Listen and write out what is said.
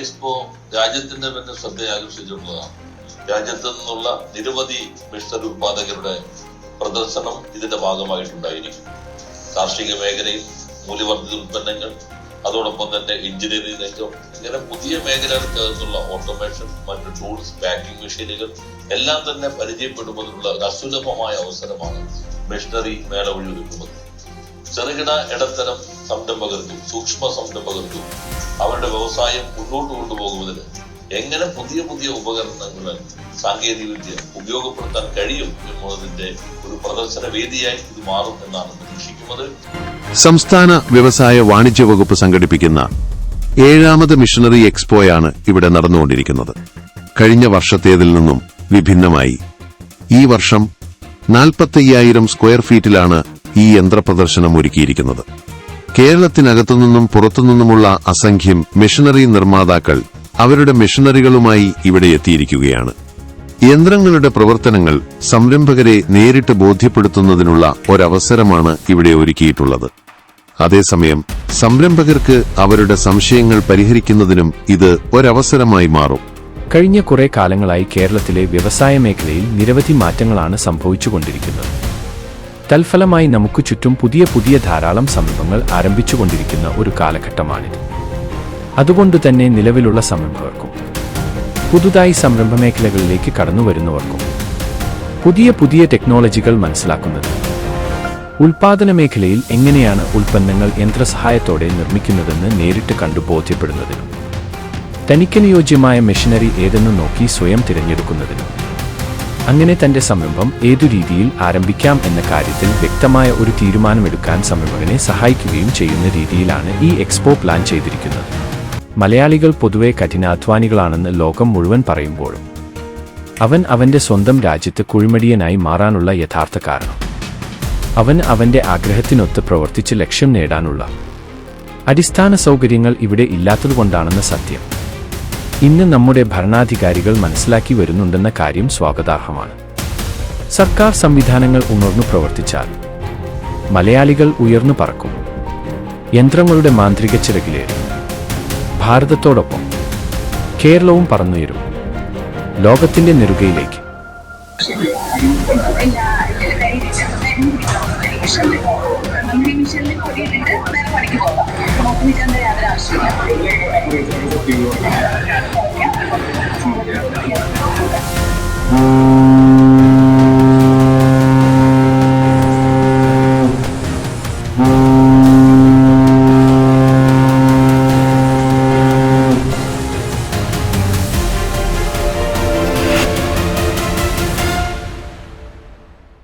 Expo രാജ്യത്തിന്റെ തന്നെ ശ്രദ്ധയെ ആകർഷിച്ചിട്ടുള്ളതാണ്. രാജ്യത്തു നിന്നുള്ള നിരവധി മിഷനറി ഉത്പാദകരുടെ പ്രദർശനം ഇതിന്റെ ഭാഗമായിട്ടുണ്ടായിരിക്കും. കാർഷിക മേഖലയിൽ മൂല്യവർദ്ധിത ഉൽപ്പന്നങ്ങൾ, അതോടൊപ്പം തന്നെ എഞ്ചിനീയറിംഗ് രംഗം, ഇങ്ങനെ പുതിയ മേഖലകൾക്കകത്തുള്ള ഓട്ടോമേഷൻ, മറ്റു ടൂൾസ്, പാക്കിംഗ് മെഷീനുകൾ എല്ലാം തന്നെ പരിചയപ്പെടുന്നതിനുള്ള ഒരു അസുലഭമായ അവസരമാണ് മിഷനറി മേള വഴി ഒരുക്കുന്നത്. ചെറുകിട ഇടത്തരം സംരംഭകർക്കും സൂക്ഷ്മ സംരംഭകർക്കും അവരുടെ വ്യവസായം മുന്നോട്ട് കൊണ്ടുപോകുന്നതിന് എങ്ങനെ പുതിയ പുതിയ ഉപകരണങ്ങൾ, സാങ്കേതികവിദ്യ ഉപയോഗപ്പെടുത്താൻ കഴിയും എന്നതിന്റെ ഒരു പ്രദർശന വേദിയായി ഇത് മാറും എന്നാണ് പ്രതീക്ഷിക്കുന്നത്. സംസ്ഥാന വ്യവസായ വാണിജ്യ വകുപ്പ് സംഘടിപ്പിക്കുന്ന 7ാമത് മിഷനറി എക്സ്പോയാണ് ഇവിടെ നടന്നുകൊണ്ടിരിക്കുന്നത്. കഴിഞ്ഞ വർഷത്തേതിൽ നിന്നും വിഭിന്നമായി ഈ വർഷം 45,000 സ്ക്വയർ ഫീറ്റിലാണ് ഈ യന്ത്രപ്രദർശനം ഒരുക്കിയിരിക്കുന്നത്. കേരളത്തിനകത്തുനിന്നും പുറത്തുനിന്നുമുള്ള അസംഖ്യം മിഷനറി നിർമ്മാതാക്കൾ അവരുടെ മിഷനറികളുമായി ഇവിടെ എത്തിയിരിക്കുകയാണ്. യന്ത്രങ്ങളുടെ പ്രവർത്തനങ്ങൾ സംരംഭകരെ നേരിട്ട് ബോധ്യപ്പെടുത്തുന്നതിനുള്ള ഒരവസരമാണ് ഇവിടെ ഒരുക്കിയിട്ടുള്ളത്. അതേസമയം സംരംഭകർക്ക് അവരുടെ സംശയങ്ങൾ പരിഹരിക്കുന്നതിനും ഇത് ഒരവസരമായി മാറും. കഴിഞ്ഞ കുറെ കാലങ്ങളായി കേരളത്തിലെ വ്യവസായ മേഖലയിൽ നിരവധി മാറ്റങ്ങളാണ് സംഭവിച്ചുകൊണ്ടിരിക്കുന്നത്. തൽഫലമായി നമുക്ക് ചുറ്റും പുതിയ ധാരാളം സംരംഭങ്ങൾ ആരംഭിച്ചുകൊണ്ടിരിക്കുന്ന ഒരു കാലഘട്ടമാണിത്. അതുകൊണ്ടുതന്നെ നിലവിലുള്ള സംരംഭകർക്കും പുതുതായി സംരംഭ മേഖലകളിലേക്ക് കടന്നുവരുന്നവർക്കും പുതിയ ടെക്നോളജികൾ മനസ്സിലാക്കുന്നത്, ഉൽപാദന മേഖലയിൽ എങ്ങനെയാണ് ഉൽപ്പന്നങ്ങൾ യന്ത്രസഹായത്തോടെ നിർമ്മിക്കുന്നതെന്ന് നേരിട്ട് കണ്ടു ബോധ്യപ്പെടുന്നതിനും തനിക്കനുയോജ്യമായ മെഷീനറി ഏതെന്ന് നോക്കി സ്വയം തിരഞ്ഞെടുക്കുന്നതിനും അങ്ങനെ തന്റെ സംരംഭം ഏതു രീതിയിൽ ആരംഭിക്കാം എന്ന കാര്യത്തിൽ വ്യക്തമായ ഒരു തീരുമാനമെടുക്കാൻ സംരംഭകനെ സഹായിക്കുകയും ചെയ്യുന്ന രീതിയിലാണ് ഈ എക്സ്പോ പ്ലാൻ ചെയ്തിരിക്കുന്നത്. മലയാളികൾ പൊതുവെ കഠിനാധ്വാനികളാണെന്ന് ലോകം മുഴുവൻ പറയുമ്പോഴും അവൻ അവന്റെ സ്വന്തം രാജ്യത്ത് കുഴിമടിയനായി മാറാനുള്ള യഥാർത്ഥ കാരണം അവന്റെ ആഗ്രഹത്തിനൊത്ത് പ്രവർത്തിച്ച് ലക്ഷ്യം നേടാനുള്ള അടിസ്ഥാന സൗകര്യങ്ങൾ ഇവിടെ ഇല്ലാത്തതുകൊണ്ടാണെന്ന സത്യം ഇന്ന് നമ്മുടെ ഭരണാധികാരികൾ മനസ്സിലാക്കി വരുന്നുണ്ടെന്ന കാര്യം സ്വാഗതാർഹമാണ്. സർക്കാർ സംവിധാനങ്ങൾ ഉണർന്നു പ്രവർത്തിച്ചാൽ മലയാളികൾ ഉയർന്നു പറക്കും. യന്ത്രങ്ങളുടെ മാന്ത്രിക ചിറകിലേറി ഭാരതത്തോടൊപ്പം കേരളവും പറന്നുയരും ലോകത്തിന്റെ നെറുകയിലേക്ക്. Thank you.